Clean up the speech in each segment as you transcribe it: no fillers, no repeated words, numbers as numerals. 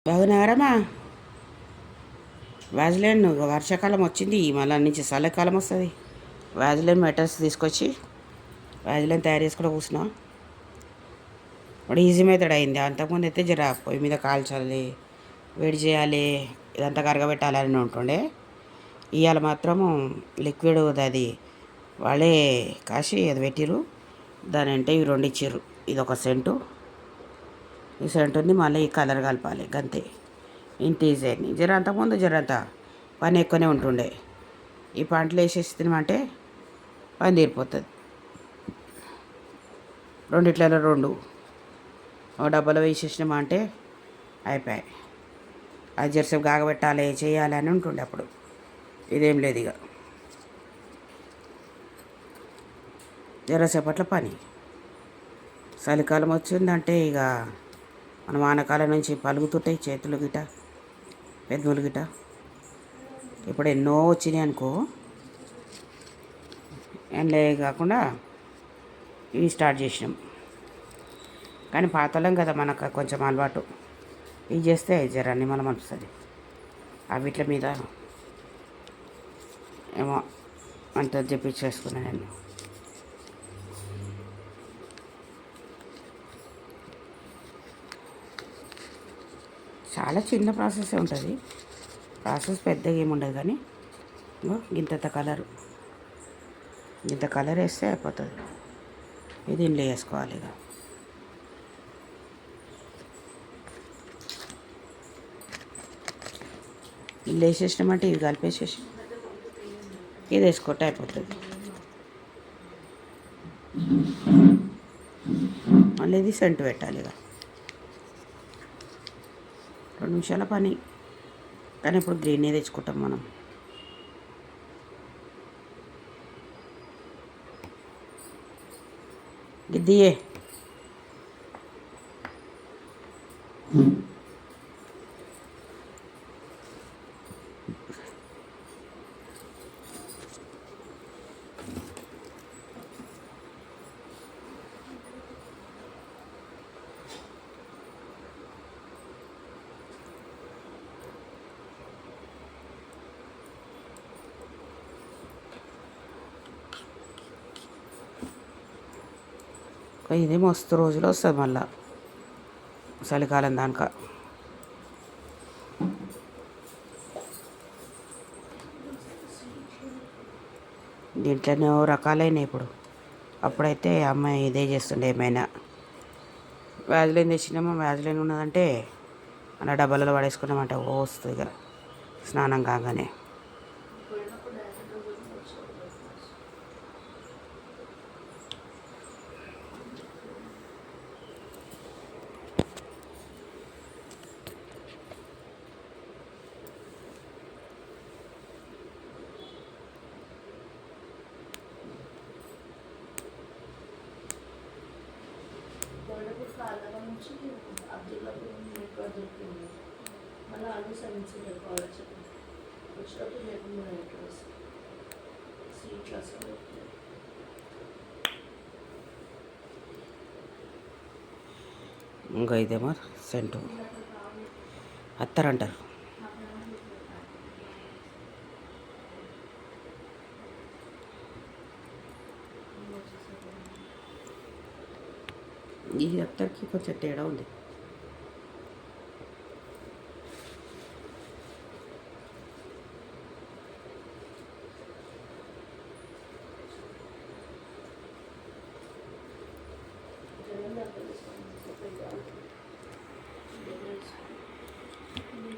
బాగున్నారమ్మా. వ్యాజిలైన్ వర్షాకాలం వచ్చింది, మళ్ళీ నుంచి చలికాలం వస్తుంది. వ్యాజిలైన్ మెటల్స్ తీసుకొచ్చి వ్యాజిలైన్ తయారు చేసుకుంటూ కూర్చున్నాం. ఇప్పుడు ఈజీ మెథడ్ అయింది. అంతకుముందు అయితే జర పొయ్యి మీద కాల్చాలి, వేడి చేయాలి, ఇదంతా కరగబెట్టాలని ఉంటుండే. ఇవాళ మాత్రము లిక్విడ్ అది వాళ్ళే కాసి అది పెట్టిరు. దాని అంటే ఇవి రెండు ఇచ్చిర్రు. ఇది ఒక సెంటు, ఈ సెంట్ ఉంది, మళ్ళీ ఈ కలర్ కలపాలి గంతే. ఇంత ఈజీ అయింది. అంతకుముందు అంత పని ఎక్కువనే ఉంటుండే. ఈ పంటలు వేసేసి తినమంటే పని తీరిపోతుంది. రెండిట్లలో రెండు ఒక డబ్బాలో వేసేసినామా అంటే అయిపోయాయి. అది జరసేపు కాగబెట్టాలి, చేయాలి అని ఉంటుండే అప్పుడు. ఇదేం లేదు, ఇక జరసేపట్ల పని. చలికాలం వచ్చిందంటే ఇక మన వానకాలం నుంచి పలుగుతుంటాయి చేతులు గిట, పెద్దలు గిట. ఇప్పుడు ఎన్నో వచ్చినాయి అనుకో, ఎండ్లే కాకుండా ఇవి స్టార్ట్ చేసినాం. కానీ పాతలం కదా, మనకు కొంచెం అలవాటు. ఇవి చేస్తే జరాన్ని మనం అనిపిస్తుంది. వీటి మీద ఏమో అంత చెప్పించేసుకున్నాను నేను. చాలా చిన్న ప్రాసెస్ ఉంటుంది. ప్రాసెస్ పెద్దగా ఏముండదు, కానీ ఇంత కలర్ వేస్తే అయిపోతుంది. ఇది ఇంట్లో వేసుకోవాలి. ఇక ఇల్లు వేసేసినామంటే ఇవి కలిపేసేసి ఇది వేసుకుంటే అయిపోతుంది. మళ్ళీ ఇది సెంటు పెట్టాలి. ఇక 2 నిమిషాల పని. కానీ ఇప్పుడు గ్రీనే తెచ్చుకుంటాం మనం. గిద్దియే ఇది మస్తు రోజులు వస్తుంది మళ్ళా చలికాలం దానిక. దీంట్లోనే రకాలైన ఇప్పుడు. అప్పుడైతే అమ్మాయి ఇదే చేస్తుండే. ఏమైనా వ్యాజిలైన్ తెచ్చినామా, వ్యాజిలైన్ ఉన్నదంటే అలా డబ్బాలలో పడేసుకున్నామంటే వస్తుంది. ఇక స్నానం కాగానే ఇంకా ఇదేమో సెంటు అత్తరంటారు. ఈ అత్తరికి కొంచెం తేడా ఉంది.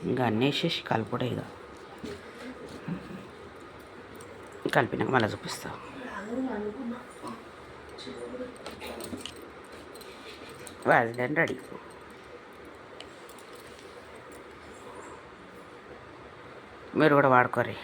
ఇంకా అన్నీ వేసేసి కలుపుడే. ఇక కలిపినాక మళ్ళీ చూపిస్తా. Vaseline ready. మీరు కూడా వాడుకోరు.